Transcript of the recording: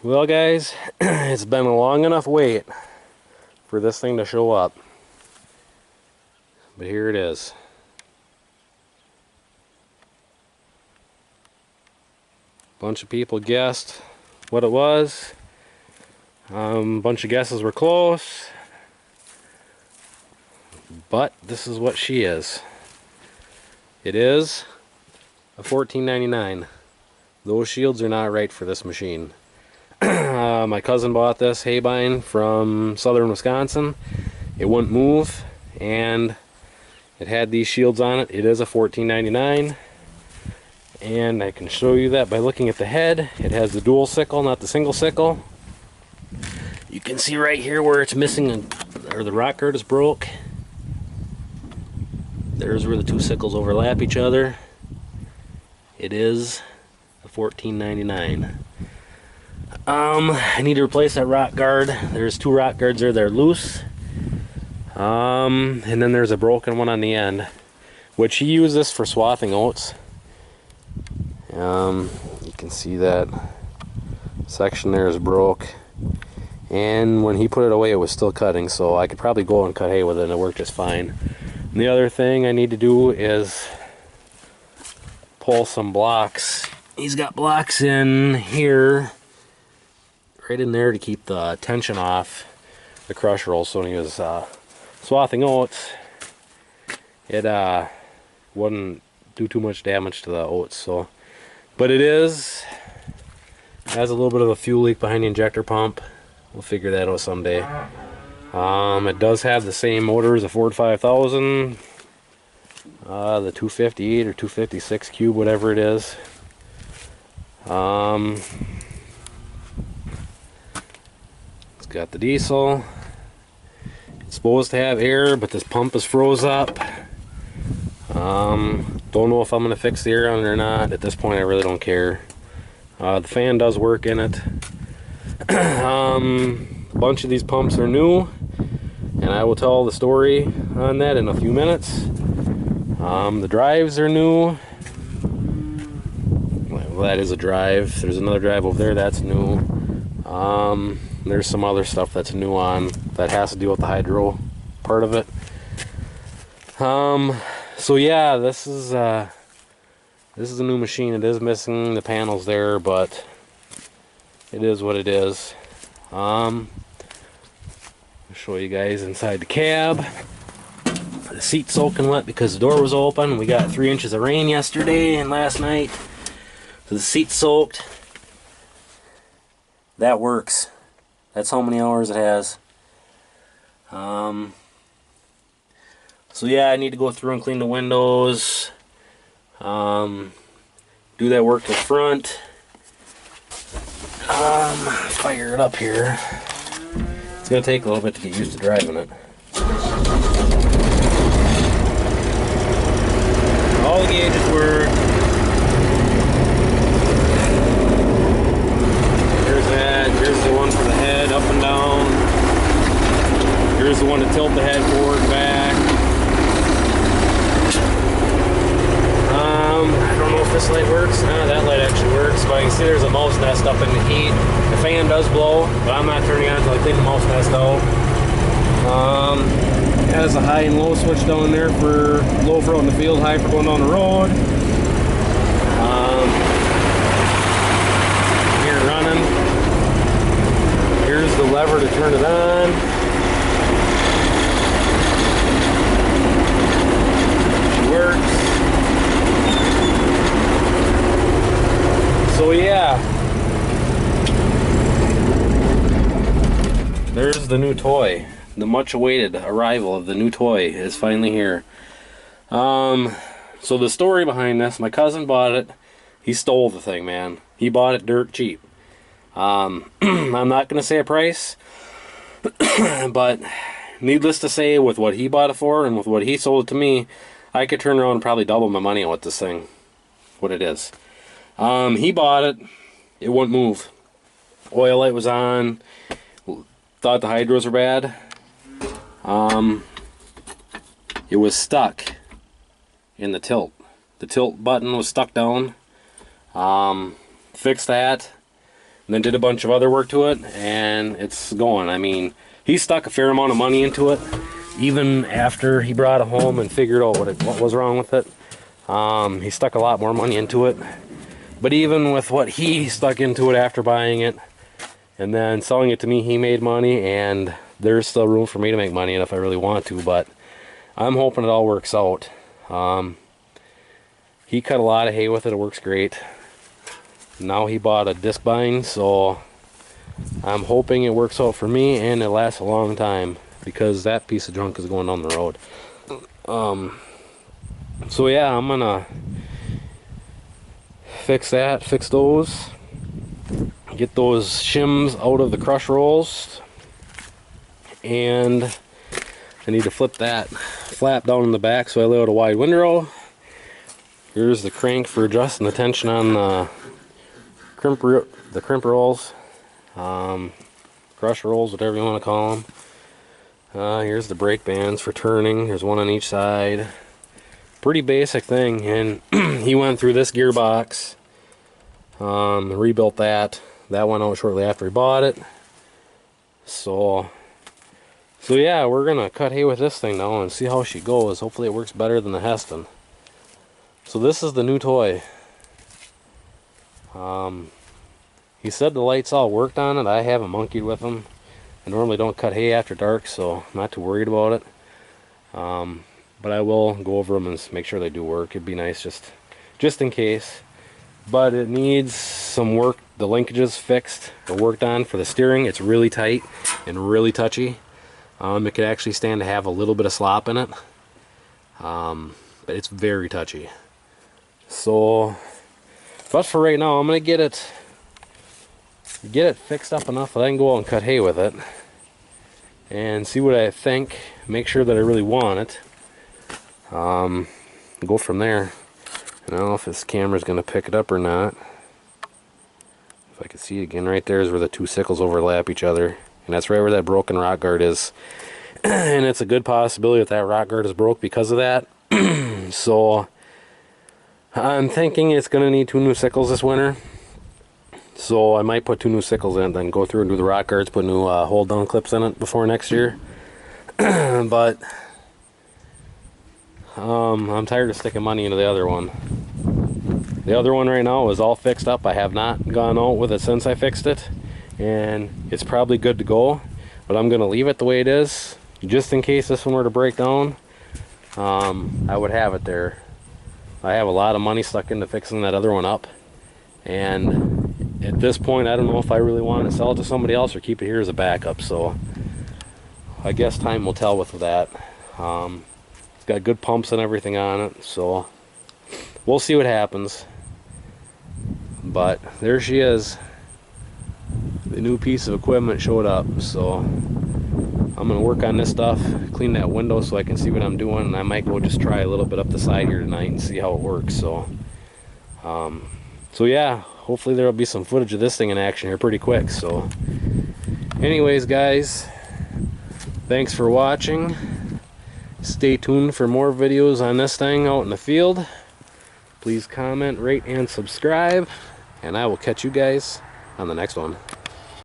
Well guys, it's been a long enough wait for this thing to show up. But here it is. Bunch of people guessed what it was. Bunch of guesses were close. But this is what she is. It is a $14.99. Those shields are not right for this machine. My cousin bought this haybine from southern Wisconsin. It wouldn't move, and it had these shields on it. It is a $14.99, and I can show you that by looking at the head. It has the dual sickle, not the single sickle. You can see right here where it's missing, or the rock guard is broke. There's where the two sickles overlap each other. It is a $14.99. I need to replace that rock guard. There's two rock guards there that are loose. And then there's a broken one on the end, which he used this for swathing oats. You can see that section there is broke. And when he put it away, it was still cutting, so I could probably go and cut hay with it and it worked just fine. And the other thing I need to do is pull some blocks. He's got blocks in here, right in there, to keep the tension off the crush roll, so when he was swathing oats, it wouldn't do too much damage to the oats. So, but it has a little bit of a fuel leak behind the injector pump. We'll figure that out someday. It does have the same motor as a Ford 5000, the 258 or 256 cube, whatever it is. It's got the diesel. It's supposed to have air, but this pump is froze up. Don't know if I'm going to fix the air on it or not. At this point, I really don't care. The fan does work in it. A bunch of these pumps are new, and I will tell the story on that in a few minutes. The drives are new. Well, that is a drive. There's another drive over there that's new. There's some other stuff that's new on that has to do with the hydro part of it. So yeah, this is a new machine. It is missing the panels there, but it is what it is. I'll show you guys inside the cab. The seat's soaking wet because the door was open. We got 3 inches of rain yesterday and last night, so the seat's soaked. That works. That's how many hours it has. So yeah, I need to go through and clean the windows. Do that work to the front. Fire it up here. It's gonna take a little bit to get used to driving it. All the gauges work. Here's that. Here's the one for the head, up and down. Here's the one to tilt the head forward and back. I don't know if this light works. That light actually works, but I can see there's a mouse nest up in the heat. The fan does blow, but I'm not turning on until I clean the mouse nest out. It has a high and low switch down there for low for out in the field, high for going down the road. Here running. Here's the lever to turn it on. It works. So yeah, there's the new toy. The much awaited arrival of the new toy is finally here. So the story behind this, my cousin bought it. He stole the thing, man. He bought it dirt cheap. I'm not gonna say a price, but needless to say, with what he bought it for and with what he sold it to me, I could turn around and probably double my money on what this thing, what it is. He bought it. It wouldn't move. Oil light was on. Thought the hydros were bad. It was stuck in the tilt. The tilt button was stuck down. Fixed that. and then did a bunch of other work to it, and it's going. I mean, he stuck a fair amount of money into it, even after he brought it home and figured out what was wrong with it. He stuck a lot more money into it. But even with what he stuck into it after buying it and then selling it to me, he made money, and there's still room for me to make money if I really want to, but I'm hoping it all works out. He cut a lot of hay with it. It works great. Now he bought a disc bind, so I'm hoping it works out for me and it lasts a long time, because that piece of junk is going down the road. So yeah, I'm gonna fix those, get those shims out of the crush rolls, and I need to flip that flap down in the back so I lay out a wide windrow. Here's the crank for adjusting the tension on the crimp rolls, crush rolls, whatever you want to call them. Here's the brake bands for turning. There's one on each side. Pretty basic thing, and he went through this gearbox, rebuilt that. That went out shortly after he bought it. So yeah, we're gonna cut hay with this thing now and see how she goes. Hopefully it works better than the Heston. So this is the new toy. He said the lights all worked on it. I haven't monkeyed with them. I normally don't cut hay after dark, so I'm not too worried about it. But I will go over them and make sure they do work. It'd be nice just in case. But it needs some work. The linkages fixed or worked on for the steering. It's really tight and really touchy. It could actually stand to have a little bit of slop in it. But it's very touchy. So, but for right now, I'm gonna get it fixed up enough that I can go out and cut hay with it and see what I think. Make sure that I really want it. Go from there. I don't know if this camera's gonna pick it up or not. If I can see it again, right there is where the two sickles overlap each other, and that's right where that broken rock guard is. And it's a good possibility that rock guard is broke because of that. So I'm thinking it's gonna need 2 new sickles this winter. So I might put 2 new sickles in it, then go through and do the rock guards, put new hold down clips in it before next year. But I'm tired of sticking money into the other one. The other one right now is all fixed up. I have not gone out with it since I fixed it, and it's probably good to go, but I'm gonna leave it the way it is just in case this one were to break down. I would have it there. I have a lot of money stuck into fixing that other one up, and at this point I don't know if I really want to sell it to somebody else or keep it here as a backup. So I guess time will tell with that. It's got good pumps and everything on it, so we'll see what happens. But there she is. The new piece of equipment showed up, so I'm gonna work on this stuff, clean that window so I can see what I'm doing, and I might go just try a little bit up the side here tonight and see how it works. So yeah, hopefully there'll be some footage of this thing in action here pretty quick. So anyways, guys, thanks for watching. Stay tuned for more videos on this thing out in the field. Please comment, rate, and subscribe, and I will catch you guys on the next one.